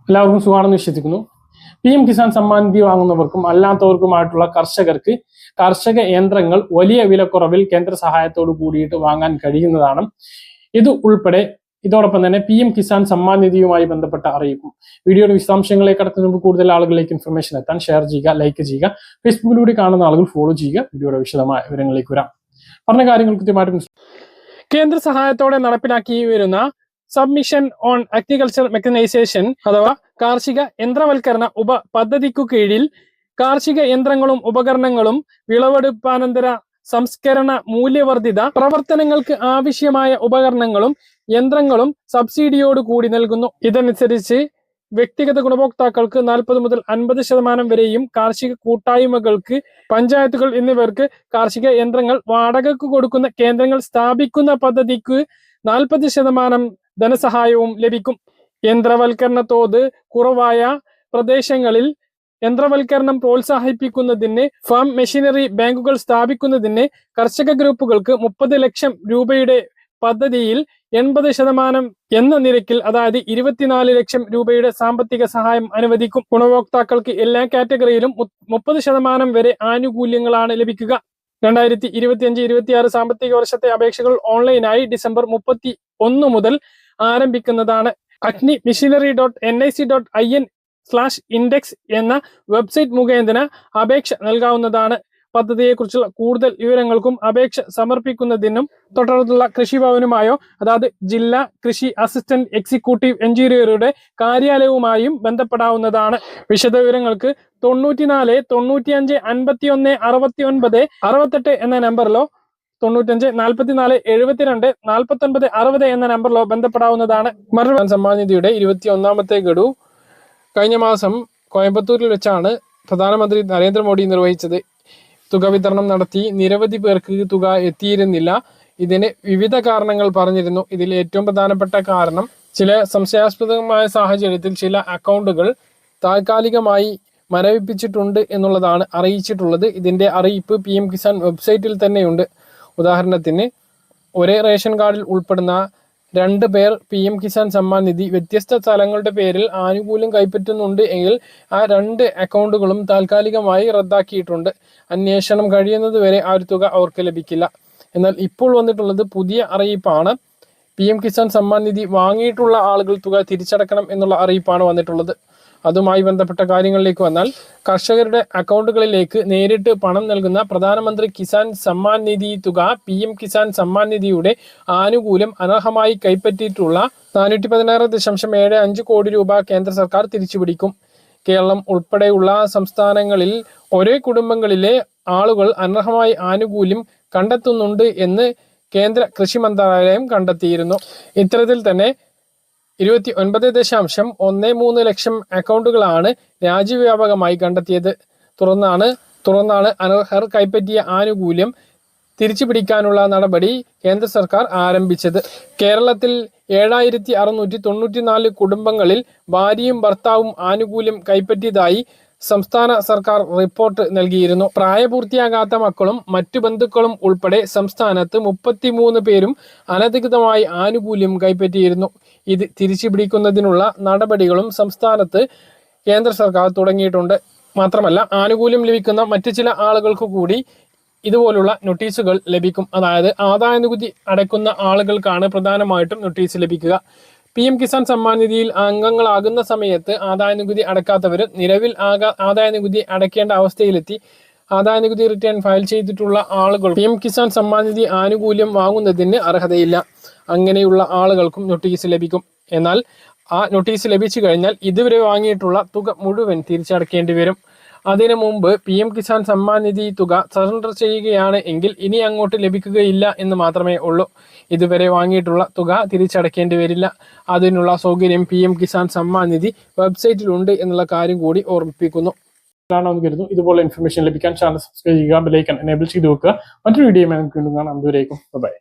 എല്ലാവർക്കും സുഖമാണെന്ന് വിശ്വസിക്കുന്നു. PM കിസാൻ സമ്മാൻ നിധി വാങ്ങുന്നവർക്കും അല്ലാത്തവർക്കുമായിട്ടുള്ള കർഷകർക്ക് കാർഷിക യന്ത്രങ്ങൾ വലിയ വിലക്കുറവിൽ കേന്ദ്ര സഹായത്തോട് കൂടിയിട്ട് വാങ്ങാൻ കഴിയുന്നതാണ്. ഇത് ഉൾപ്പെടെ ഇതോടൊപ്പം തന്നെ PM കിസാൻ സമ്മാൻ നിധിയുമായി ബന്ധപ്പെട്ട അറിയിക്കും. വീഡിയോയുടെ വിശദാംശങ്ങളിലേക്ക് കടക്കുന്നതിന് മുമ്പ് കൂടുതൽ ആളുകളിലേക്ക് ഇൻഫർമേഷൻ എത്താൻ ഷെയർ ചെയ്യുക, ലൈക്ക് ചെയ്യുക, ഫേസ്ബുക്കിലൂടെ കാണുന്ന ആളുകൾ ഫോളോ ചെയ്യുക. വീഡിയോയുടെ വിശദമായ വിവരങ്ങളിലേക്ക് വരാം. പറഞ്ഞ കാര്യങ്ങൾ കൃത്യമായിട്ട് കേന്ദ്ര സഹായത്തോടെ നടപ്പിലാക്കി വരുന്ന സബ്മിഷൻ ഓൺ അഗ്രികൾച്ചർ മെക്കനൈസേഷൻ അഥവാ കാർഷിക യന്ത്രവൽക്കരണ പദ്ധതിക്കു കീഴിൽ കാർഷിക യന്ത്രങ്ങളും ഉപകരണങ്ങളും വിളവെടുപ്പാനന്തര സംസ്കരണ മൂല്യവർദ്ധിത പ്രവർത്തനങ്ങൾക്ക് ആവശ്യമായ ഉപകരണങ്ങളും യന്ത്രങ്ങളും സബ്സിഡിയോട് കൂടി നൽകുന്നു. ഇതനുസരിച്ച് വ്യക്തിഗത ഗുണഭോക്താക്കൾക്ക് 40 മുതൽ 50% വരെയും കാർഷിക കൂട്ടായ്മകൾക്ക്, പഞ്ചായത്തുകൾ എന്നിവർക്ക് കാർഷിക യന്ത്രങ്ങൾ വാടകയ്ക്ക് കൊടുക്കുന്ന കേന്ദ്രങ്ങൾ സ്ഥാപിക്കുന്ന പദ്ധതിക്ക് 40% ധനസഹായവും ലഭിക്കും. യന്ത്രവൽക്കരണ തോത് കുറവായ പ്രദേശങ്ങളിൽ യന്ത്രവൽക്കരണം പ്രോത്സാഹിപ്പിക്കുന്നതിന് ഫാം മെഷീനറി ബാങ്കുകൾ സ്ഥാപിക്കുന്നതിന് കർഷക ഗ്രൂപ്പുകൾക്ക് 30 ലക്ഷം രൂപയുടെ പദ്ധതിയിൽ 80% എന്ന നിരക്കിൽ, അതായത് 24 ലക്ഷം രൂപയുടെ സാമ്പത്തിക സഹായം അനുവദിക്കും. ഗുണഭോക്താക്കൾക്ക് എല്ലാ കാറ്റഗറിയിലും 30% വരെ ആനുകൂല്യങ്ങളാണ് ലഭിക്കുക. 2025-26 സാമ്പത്തിക വർഷത്തെ അപേക്ഷകൾ ഓൺലൈനായി ഡിസംബർ 31 മുതൽ ആരംഭിക്കുന്നതാണ്. agnimachinery.nic.in/index എന്ന വെബ്സൈറ്റ് മുഖേന അപേക്ഷ നൽകാവുന്നതാണ്. പദ്ധതിയെക്കുറിച്ചുള്ള കൂടുതൽ വിവരങ്ങൾക്കും അപേക്ഷ സമർപ്പിക്കുന്നതിനും തൊട്ടടുത്തുള്ള കൃഷിഭവനുമായോ, അതായത് ജില്ലാ കൃഷി അസിസ്റ്റന്റ് എക്സിക്യൂട്ടീവ് എഞ്ചിനീയറുടെ കാര്യാലയവുമായും ബന്ധപ്പെടാവുന്നതാണ്. വിശദ വിവരങ്ങൾക്ക് 94 95 51 69 68 എന്ന നമ്പറിലോ 95 44 72 49 60 എന്ന നമ്പറിലോ ബന്ധപ്പെടാവുന്നതാണ്. സമ്മാൻ നിധിയുടെ 21ാമത്തെ ഗഡു കഴിഞ്ഞ മാസം കോയമ്പത്തൂരിൽ വെച്ചാണ് പ്രധാനമന്ത്രി നരേന്ദ്രമോദി നിർവഹിച്ചത്. തുക വിതരണം നടത്തി നിരവധി പേർക്ക് തുക എത്തിയിരുന്നില്ല. ഇതിന് വിവിധ കാരണങ്ങൾ പറഞ്ഞിരുന്നു. ഇതിൽ ഏറ്റവും പ്രധാനപ്പെട്ട കാരണം ചില സംശയാസ്പദമായ സാഹചര്യത്തിൽ ചില അക്കൗണ്ടുകൾ താൽക്കാലികമായി മരവിപ്പിച്ചിട്ടുണ്ട് എന്നുള്ളതാണ് അറിയിച്ചിട്ടുള്ളത്. ഇതിന്റെ അറിയിപ്പ് PM കിസാൻ വെബ്സൈറ്റിൽ തന്നെയുണ്ട്. ഉദാഹരണത്തിന്, ഒരേ റേഷൻ കാർഡിൽ ഉൾപ്പെടുന്ന 2 പേർ PM കിസാൻ സമ്മാൻ നിധി വ്യത്യസ്ത സ്ഥലങ്ങളുടെ പേരിൽ ആനുകൂല്യം കൈപ്പറ്റുന്നുണ്ട് എങ്കിൽ ആ 2 അക്കൗണ്ടുകളും താൽക്കാലികമായി റദ്ദാക്കിയിട്ടുണ്ട്. അന്വേഷണം കഴിയുന്നത് വരെ ആ ഒരു തുക അവർക്ക് ലഭിക്കില്ല. എന്നാൽ ഇപ്പോൾ വന്നിട്ടുള്ളത് പുതിയ അറിയിപ്പാണ്. PM കിസാൻ സമ്മാൻ നിധി വാങ്ങിയിട്ടുള്ള ആളുകൾ തുക തിരിച്ചടക്കണം എന്നുള്ള അറിയിപ്പാണ് വന്നിട്ടുള്ളത്. അതുമായി ബന്ധപ്പെട്ട കാര്യങ്ങളിലേക്ക് വന്നാൽ, കർഷകരുടെ അക്കൗണ്ടുകളിലേക്ക് നേരിട്ട് പണം നൽകുന്ന പ്രധാനമന്ത്രി കിസാൻ സമ്മാൻ നിധി തുക PM കിസാൻ സമ്മാൻ നിധിയുടെ ആനുകൂല്യം അനർഹമായി കൈപ്പറ്റിയിട്ടുള്ള 416.75 കോടി രൂപ കേന്ദ്ര സർക്കാർ തിരിച്ചുപിടിക്കും. കേരളം ഉൾപ്പെടെയുള്ള സംസ്ഥാനങ്ങളിൽ ഒരേ കുടുംബങ്ങളിലെ ആളുകൾ അനർഹമായി ആനുകൂല്യം കണ്ടെത്തുന്നുണ്ട് എന്ന് കേന്ദ്ര കൃഷി മന്ത്രാലയം കണ്ടെത്തിയിരുന്നു. ഇത്തരത്തിൽ തന്നെ 29.13 ലക്ഷം അക്കൗണ്ടുകളാണ് രാജ്യവ്യാപകമായി കണ്ടെത്തിയത്. തുടർന്നാണ് അനർഹർ കൈപ്പറ്റിയ ആനുകൂല്യം തിരിച്ചുപിടിക്കാനുള്ള നടപടി കേന്ദ്ര സർക്കാർ ആരംഭിച്ചത്. കേരളത്തിൽ 7694 കുടുംബങ്ങളിൽ ഭാര്യയും ഭർത്താവും ആനുകൂല്യം കൈപ്പറ്റിയതായി സംസ്ഥാന സർക്കാർ റിപ്പോർട്ട് നൽകിയിരുന്നു. പ്രായപൂർത്തിയാകാത്ത മക്കളും മറ്റു ബന്ധുക്കളും ഉൾപ്പെടെ സംസ്ഥാനത്ത് 33 പേരും അനധികൃതമായി ആനുകൂല്യം കൈപ്പറ്റിയിരുന്നു. ഇത് തിരിച്ചുപിടിക്കുന്നതിനുള്ള നടപടികളും സംസ്ഥാനത്ത് കേന്ദ്ര സർക്കാർ തുടങ്ങിയിട്ടുണ്ട്. മാത്രമല്ല, ആനുകൂല്യം ലഭിക്കുന്ന മറ്റു ചില ആളുകൾക്ക് കൂടി ഇതുപോലുള്ള നോട്ടീസുകൾ ലഭിക്കും. അതായത് ആദായനികുതി അടയ്ക്കുന്ന ആളുകൾക്കാണ് പ്രധാനമായിട്ടും നോട്ടീസ് ലഭിക്കുക. PM കിസാൻ സമ്മാൻ നിധിയിൽ അംഗങ്ങളാകുന്ന സമയത്ത് ആദായനികുതി അടയ്ക്കാത്തവർ നിലവിൽ ആദായനികുതി അടയ്ക്കേണ്ട അവസ്ഥയിലെത്തി. ആദായനികുതി റിട്ടേൺ ഫയൽ ചെയ്തിട്ടുള്ള ആളുകൾ PM കിസാൻ സമ്മാൻ നിധി ആനുകൂല്യം വാങ്ങുന്നതിന് അർഹതയില്ല. അങ്ങനെയുള്ള ആളുകൾക്കും നോട്ടീസ് ലഭിക്കും. എന്നാൽ ആ നോട്ടീസ് ലഭിച്ചു കഴിഞ്ഞാൽ ഇതുവരെ വാങ്ങിയിട്ടുള്ള തുക മുഴുവൻ തിരിച്ചടക്കേണ്ടി വരും. അതിനു മുമ്പ് PM കിസാൻ സമ്മാൻ നിധി തുക സറണ്ടർ ചെയ്യുകയാണ് എങ്കിൽ ഇനി അങ്ങോട്ട് ലഭിക്കുകയില്ല എന്ന് മാത്രമേ ഉള്ളൂ. ഇതുവരെ വാങ്ങിയിട്ടുള്ള തുക തിരിച്ചടക്കേണ്ടി വരില്ല. അതിനുള്ള സൗകര്യം PM കിസാൻ സമ്മാൻ നിധി വെബ്സൈറ്റിലുണ്ട് എന്നുള്ള കാര്യം കൂടി ഓർമ്മിപ്പിക്കുന്നു. ഇതുപോലെ ഇൻഫർമേഷൻ ലഭിക്കാൻ ചാനൽ സബ്സ്ക്രൈബ് ചെയ്യുക, ബെൽ ഐക്കൺ എനേബിൾ ചെയ്ത് വെക്കുക. മറ്റൊരു വീഡിയോ നമുക്ക് വീണ്ടും കാണാം. അതുവരേക്കും ബൈ.